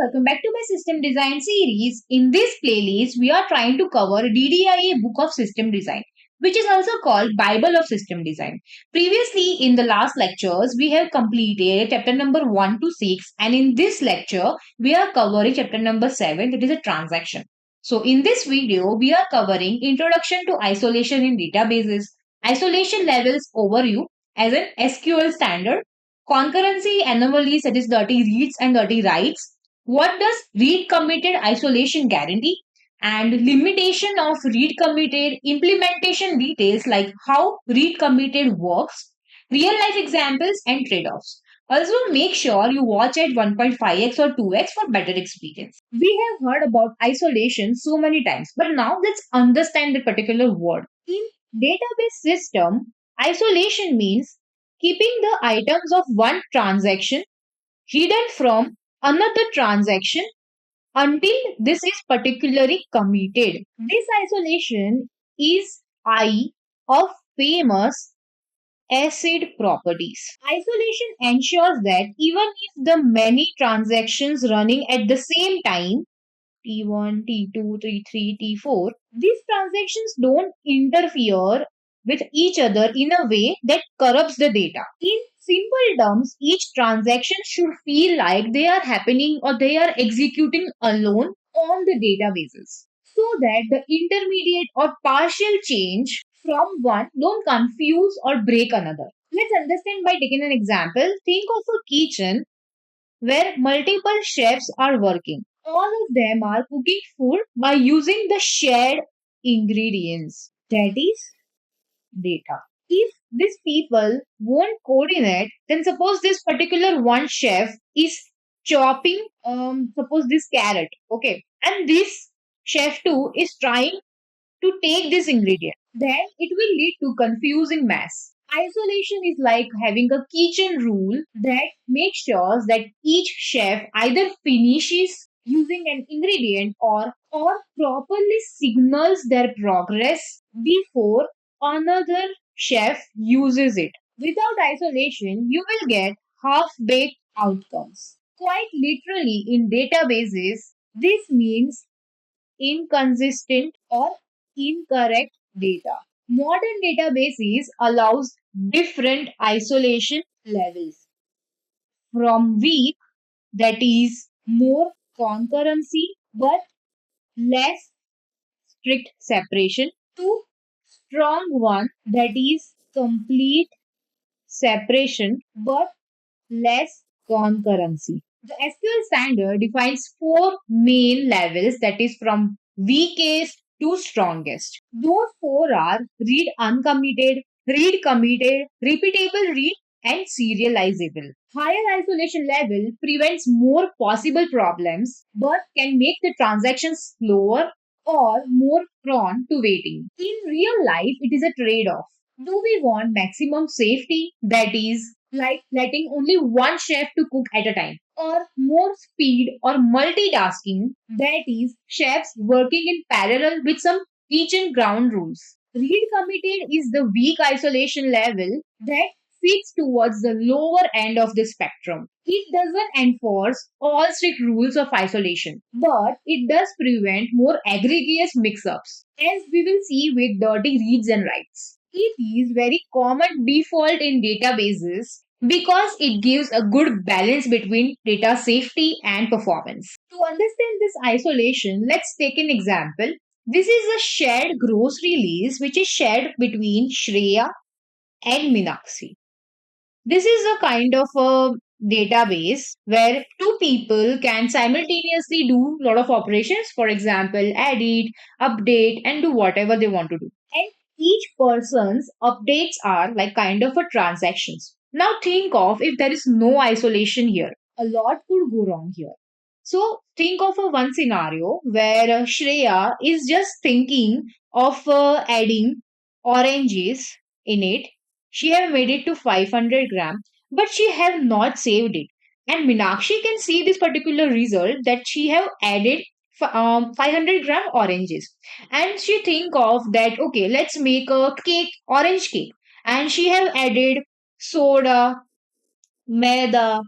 welcome back to my system design series. In this playlist, we are trying to cover DDIA Book of System Design, which is also called Bible of System Design. Previously, in the last lectures, we have completed chapter number 1 to 6, and in this lecture, we are covering chapter number 7, that is a transaction. So, in this video, we are covering Introduction to Isolation in Databases, Isolation Levels Overview as an SQL standard, concurrency anomalies, that is dirty reads and dirty writes. What does read committed isolation guarantee? And limitation of read committed, implementation details like how read committed works, real life examples and trade-offs. Also make sure you watch at 1.5x or 2x for better experience. We have heard about isolation so many times, but now let's understand the particular word. In database system, isolation means keeping the items of one transaction hidden from another transaction until this is particularly committed. This isolation is I of famous acid properties. Isolation ensures that even if the many transactions running at the same time T1, T2, T3, T4, these transactions don't interfere with each other in a way that corrupts the data. In simple terms, each transaction should feel like they are happening or they are executing alone on the databases so that the intermediate or partial change from one don't confuse or break another. Let's understand by taking an example. Think of a kitchen where multiple chefs are working. All of them are cooking food by using the shared ingredients. That is data. If these people won't coordinate, then suppose this particular one chef is chopping, suppose this carrot, okay, and this chef too is trying to take this ingredient, then it will lead to confusing mess. Isolation is like having a kitchen rule that makes sure that each chef either finishes using an ingredient or properly signals their progress before another chef uses it. Without isolation, you will get half-baked outcomes. Quite literally in databases, this means inconsistent or incorrect data. Modern databases allows different isolation levels from weak, that is more concurrency but less strict separation, to strong one, that is complete separation but less concurrency. The SQL standard defines four main levels, that is from weakest to strongest. Those four are read committed, repeatable read, and serializable. Higher isolation level prevents more possible problems but can make the transactions slower or more prone to waiting. In real life, it is a trade off. Do we want maximum safety, that is, like letting only one chef to cook at a time, or more speed or multitasking, that is, chefs working in parallel with some kitchen ground rules? Read committed is the weak isolation level that fits towards the lower end of the spectrum. It doesn't enforce all strict rules of isolation, but it does prevent more egregious mix-ups, as we will see with dirty reads and writes. It is very common default in databases because it gives a good balance between data safety and performance. To understand this isolation, let's take an example. This is a shared grocery list which is shared between Shreya and Minakshi. This is a kind of a database where two people can simultaneously do a lot of operations, for example, edit, update, and do whatever they want to do. And each person's updates are like kind of a transactions. Now think of if there is no isolation here. A lot could go wrong here. So think of a one scenario where Shreya is just thinking of adding oranges in it. She have made it to 500 gram, but she have not saved it. And Minakshi can see this particular result that she have added 500 gram oranges. And she think of that, okay, let's make a cake, orange cake. And she have added soda, maida,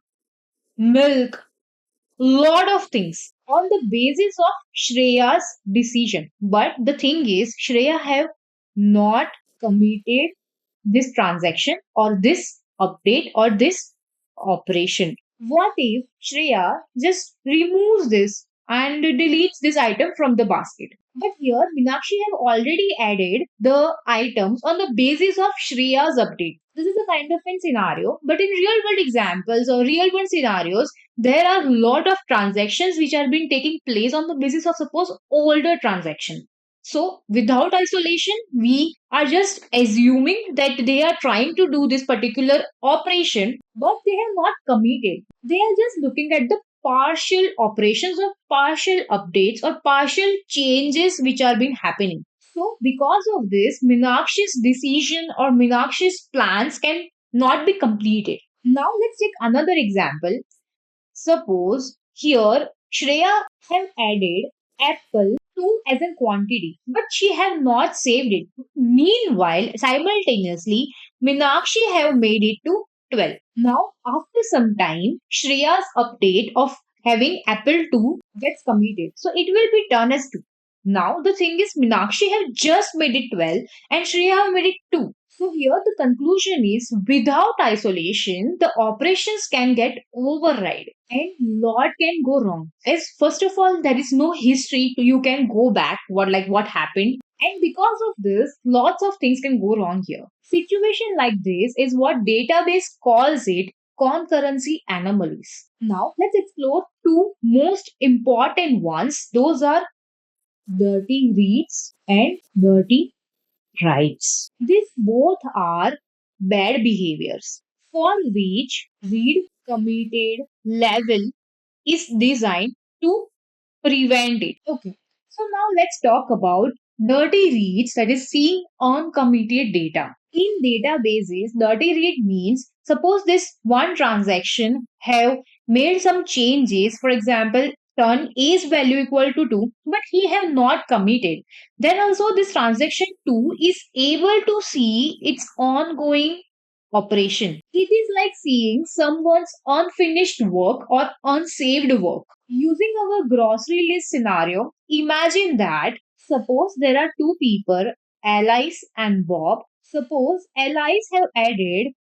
milk, lot of things on the basis of Shreya's decision. But the thing is, Shreya have not committed this transaction or this update or this operation. What if Shreya just removes this and deletes this item from the basket? But here Minakshi have already added the items on the basis of Shreya's update. This is a kind of a scenario, but in real world examples or real world scenarios, there are a lot of transactions which are being taking place on the basis of suppose older transaction. So, without isolation, we are just assuming that they are trying to do this particular operation, but they have not committed. They are just looking at the partial operations or partial updates or partial changes which are being happening. So, because of this, Minakshi's decision or Minakshi's plans can not be completed. Now, let's take another example. Suppose here Shreya have added apple 2 as a quantity, but she have not saved it. Meanwhile, simultaneously, Minakshi have made it to 12. Now, after some time, Shreya's update of having apple 2 gets committed. So it will be done as 2. Now, the thing is, Minakshi have just made it 12 and Shreya have made it 2. So here the conclusion is without isolation, the operations can get override and lot can go wrong. As first of all, there is no history you can go back what happened. And because of this, lots of things can go wrong here. Situation like this is what database calls it concurrency anomalies. Now let's explore two most important ones. Those are dirty reads and dirty rights. These both are bad behaviors. For which read committed level is designed to prevent it. Okay. So now let's talk about dirty reads, that is seeing uncommitted data. In databases, dirty read means suppose this one transaction have made some changes, for example, turn A's value equal to 2, but he have not committed. Then also this transaction 2 is able to see its ongoing operation. It is like seeing someone's unfinished work or unsaved work. Using our grocery list scenario, imagine that suppose there are two people, Alice and Bob. Suppose Alice have added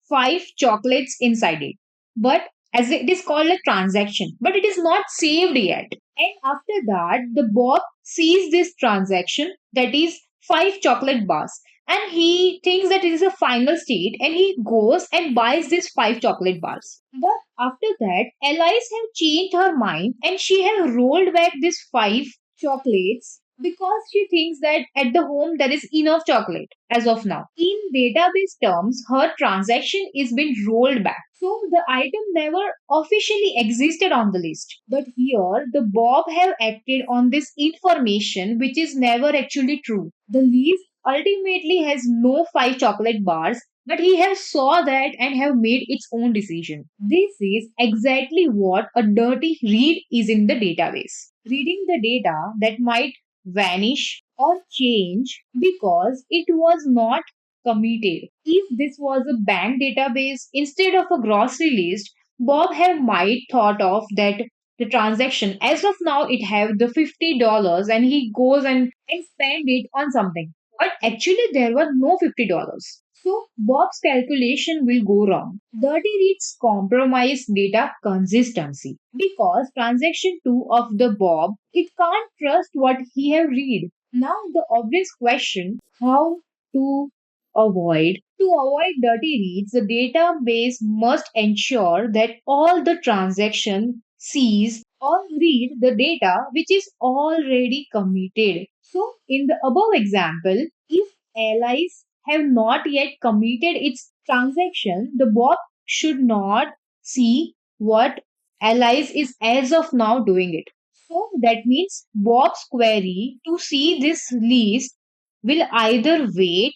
5 chocolates inside it. But as it is called a transaction, but it is not saved yet. And after that, the Bob sees this transaction, that is 5 chocolate bars, and he thinks that it is a final state and he goes and buys these 5 chocolate bars. But after that, Alice have changed her mind and she have rolled back these 5 chocolates because she thinks that at the home there is enough chocolate as of now. In database terms, her transaction is been rolled back. So the item never officially existed on the list. But here the Bob have acted on this information which is never actually true. The list ultimately has no 5 chocolate bars, but he has saw that and have made its own decision. This is exactly what a dirty read is in the database. Reading the data that might vanish or change because it was not committed. If this was a bank database instead of a grocery list, Bob have might thought of that the transaction as of now it have the $50 and he goes and spend it on something. But actually there were no $50. So Bob's calculation will go wrong. Dirty reads compromise data consistency because transaction 2 of the Bob it can't trust what he have read. Now the obvious question, how to avoid dirty reads, the database must ensure that all the transaction sees or read the data which is already committed. So in the above example, if allies have not yet committed its transaction, the bot should not see what allies is as of now doing it. So that means Bob's query to see this list will either wait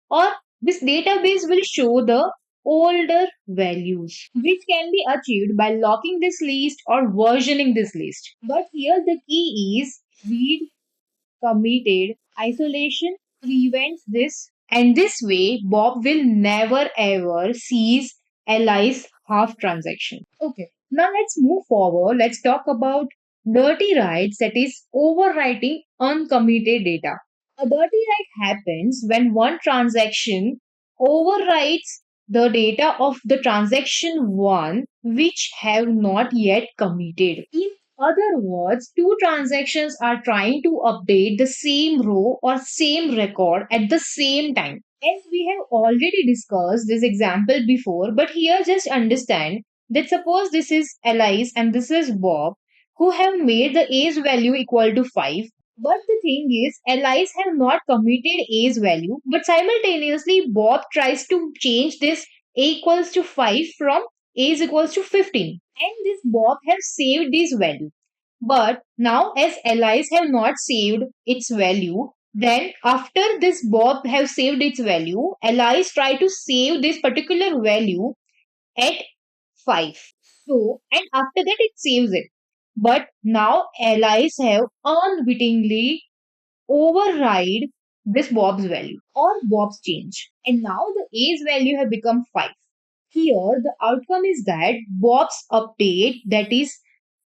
or this database will show the older values, which can be achieved by locking this list or versioning this list. But here the key is read committed isolation prevents this, and this way Bob will never ever seize Li's half transaction. Okay. Now let's move forward. Let's talk about dirty writes, that is overwriting uncommitted data. A dirty write happens when one transaction overwrites the data of the transaction 1 which have not yet committed. In other words, two transactions are trying to update the same row or same record at the same time. As we have already discussed this example before, but here just understand that suppose this is Alice and this is Bob who have made the A's value equal to 5. But the thing is, Alice have not committed A's value, but simultaneously Bob tries to change this A equals to 5 from A is equals to 15. And this Bob have saved this value. But now as Alice have not saved its value, then after this Bob have saved its value, Alice try to save this particular value at 5. So, and after that it saves it. But now allies have unwittingly override this Bob's value or Bob's change. And now the A's value have become 5. Here the outcome is that Bob's update, that is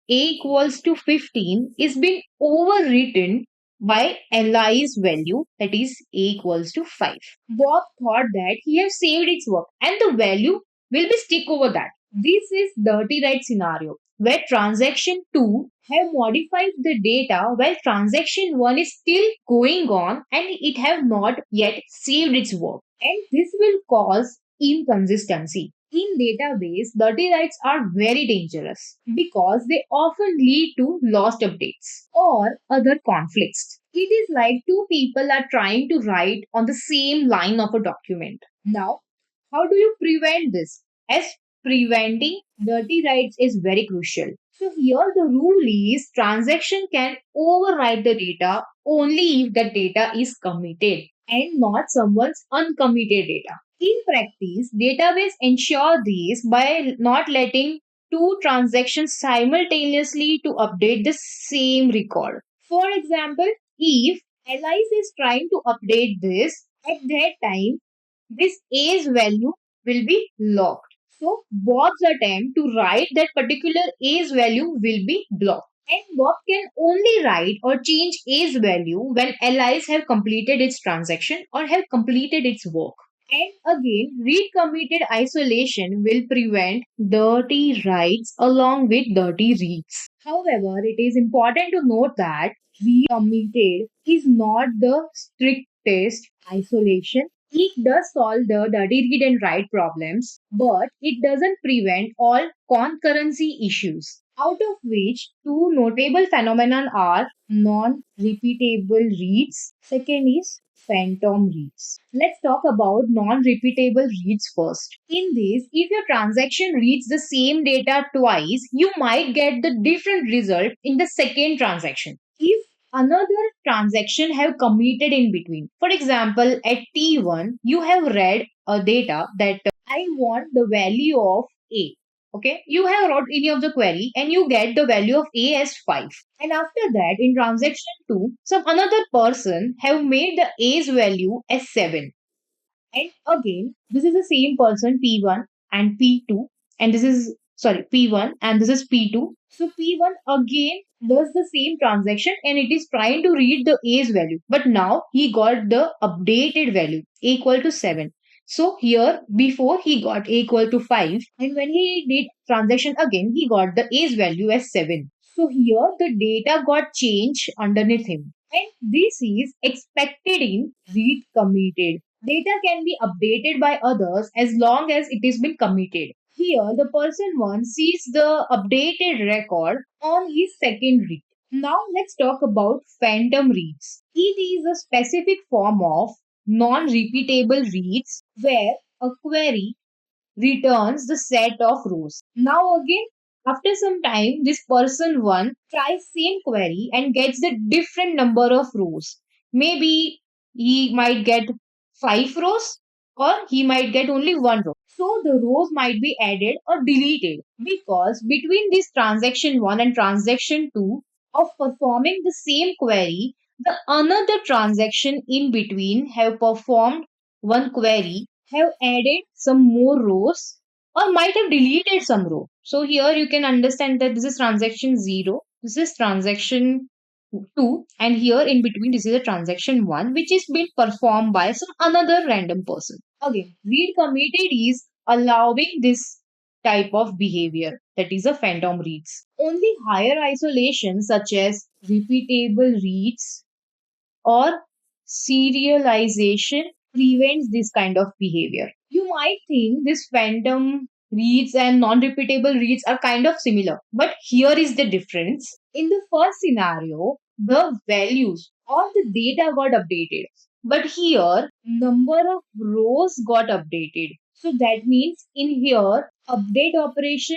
A equals to 15, is being overwritten by Li's value, that is A equals to 5. Bob thought that he has saved its work and the value will be stick over that. This is dirty write scenario where transaction 2 have modified the data while transaction 1 is still going on and it have not yet saved its work. And this will cause inconsistency. In database, dirty writes are very dangerous because they often lead to lost updates or other conflicts. It is like two people are trying to write on the same line of a document. Now, how do you prevent this? As preventing dirty writes is very crucial. So here the rule is transaction can overwrite the data only if the data is committed and not someone's uncommitted data. In practice, database ensure this by not letting two transactions simultaneously to update the same record. For example, if Alice is trying to update this, at that time, this A's value will be locked. So Bob's attempt to write that particular A's value will be blocked. And Bob can only write or change A's value when Alice have completed its transaction or have completed its work. And again, read committed isolation will prevent dirty writes along with dirty reads. However, it is important to note that read committed is not the strictest isolation. It does solve the dirty read and write problems, but it doesn't prevent all concurrency issues, out of which two notable phenomena are non-repeatable reads. Second is phantom reads. Let's talk about non-repeatable reads first. In this, if your transaction reads the same data twice, you might get the different result in the second transaction. If another transaction have committed in between. For example, at T1, you have read a data that I want the value of A. Okay, you have wrote any of the query and you get the value of A as 5. And after that, in transaction 2, some another person have made the A's value as 7. And again, this is the same person P1 and P2, and this is P1 and this is P2. So P1 again does the same transaction and it is trying to read the A's value, but now he got the updated value A equal to 7. So here before he got A equal to 5, and when he did transaction again, he got the A's value as 7. So here the data got changed underneath him. And this is expected in read committed. Data can be updated by others as long as it is been committed. Here, the person 1 sees the updated record on his second read. Now, let's talk about phantom reads. It is a specific form of non-repeatable reads where a query returns the set of rows. Now again, after some time, this person 1 tries same query and gets the different number of rows. Maybe he might get 5 rows or he might get only 1 row. So the rows might be added or deleted because between this transaction 1 and transaction 2 of performing the same query, the another transaction in between have performed one query, have added some more rows or might have deleted some row. So here you can understand that this is transaction 0, this is transaction 2, and here in between this is a transaction 1 which is being performed by some another random person. Again, read committed is allowing this type of behavior, that is a phantom reads. Only higher isolation such as repeatable reads or serialization prevents this kind of behavior. You might think this phantom reads and non-repeatable reads are kind of similar, but here is the difference. In the first scenario, the values or the data got updated, but here number of rows got updated. So that means in here update operation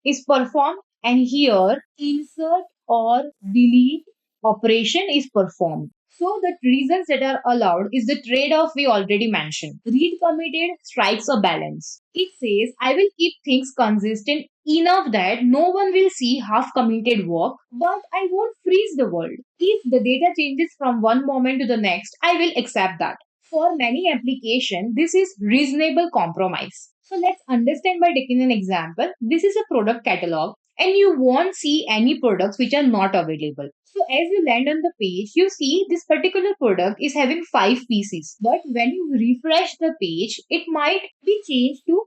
is performed, and here insert or delete operation is performed. So the reasons that are allowed is the trade-off we already mentioned. Read committed strikes a balance. It says, I will keep things consistent enough that no one will see half committed work, but I won't freeze the world. If the data changes from one moment to the next, I will accept that. For many applications, this is reasonable compromise. So let's understand by taking an example. This is a product catalog and you won't see any products which are not available. So as you land on the page, you see this particular product is having 5 pieces. But when you refresh the page, it might be changed to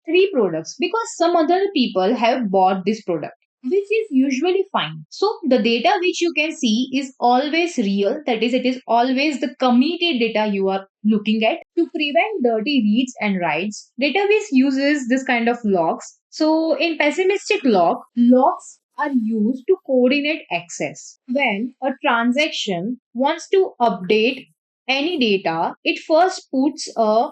3 products because some other people have bought this product, which is usually fine. So the data which you can see is always real, that is, it is always the committed data you are looking at. To prevent dirty reads and writes, database uses this kind of logs. So in pessimistic logs are used to coordinate access. When a transaction wants to update any data, it first puts a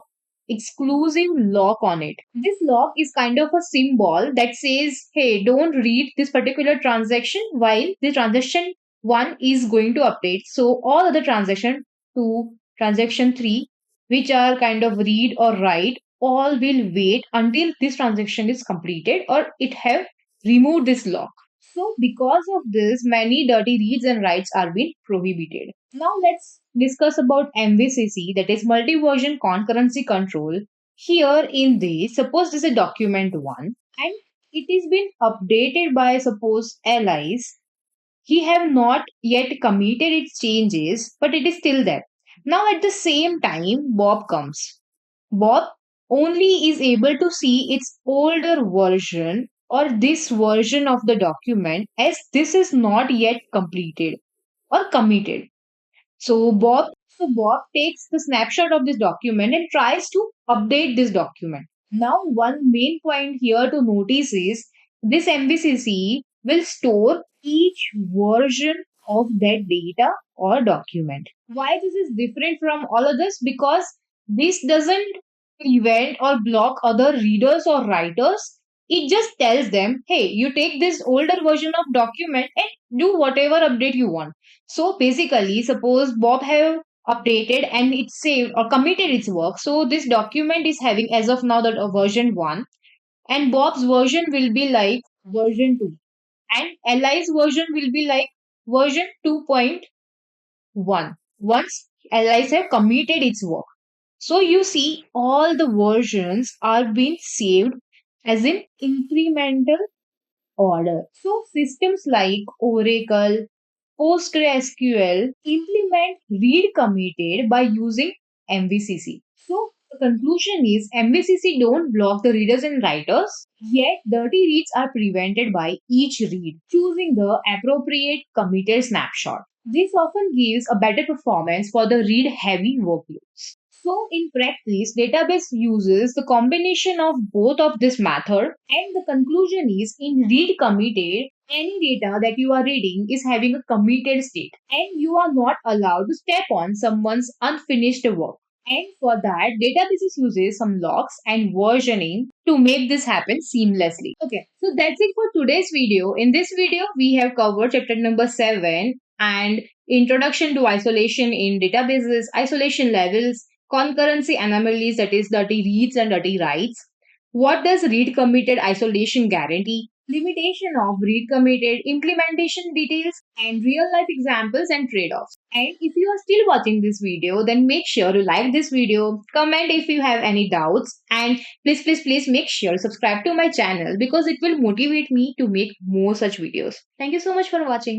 exclusive lock on it. This lock is kind of a symbol that says, hey, don't read this particular transaction while the transaction 1 is going to update. So all other transaction 2, transaction 3, which are kind of read or write, all will wait until this transaction is completed or it have removed this lock. So because of this, many dirty reads and writes are being prohibited. Now let's discuss about MVCC, that is multi-version concurrency control. Here in this, suppose this is document 1 and it is been updated by suppose LIs. He have not yet committed its changes, but it is still there. Now at the same time, Bob comes. Bob only is able to see its older version or this version of the document as this is not yet completed or committed. So Bob takes the snapshot of this document and tries to update this document. Now, one main point here to notice is this MVCC will store each version of that data or document. Why this is different from all others? Because this doesn't prevent or block other readers or writers. It just tells them, hey, you take this older version of document and do whatever update you want. So basically, suppose Bob have updated and it saved or committed its work. So this document is having as of now that version 1 and Bob's version will be like version 2 and Li's version will be like version 2.1 once Li's have committed its work. So you see all the versions are being saved as in incremental order. So systems like Oracle, PostgreSQL implement read committed by using MVCC. So the conclusion is MVCC don't block the readers and writers, yet dirty reads are prevented by each read, choosing the appropriate committed snapshot. This often gives a better performance for the read heavy workloads. So in practice, database uses the combination of both of this method and the conclusion is in read committed, any data that you are reading is having a committed state and you are not allowed to step on someone's unfinished work. And for that, databases uses some locks and versioning to make this happen seamlessly. Okay, so that's it for today's video. In this video, we have covered chapter number 7 and introduction to isolation in databases, isolation levels, concurrency anomalies, that is dirty reads and dirty writes. What does read committed isolation guarantee? limitation of read committed, implementation details, and real life examples and trade-offs. And if you are still watching this video, then make sure to like this video, comment if you have any doubts, and please make sure to subscribe to my channel because it will motivate me to make more such videos. Thank you so much for watching.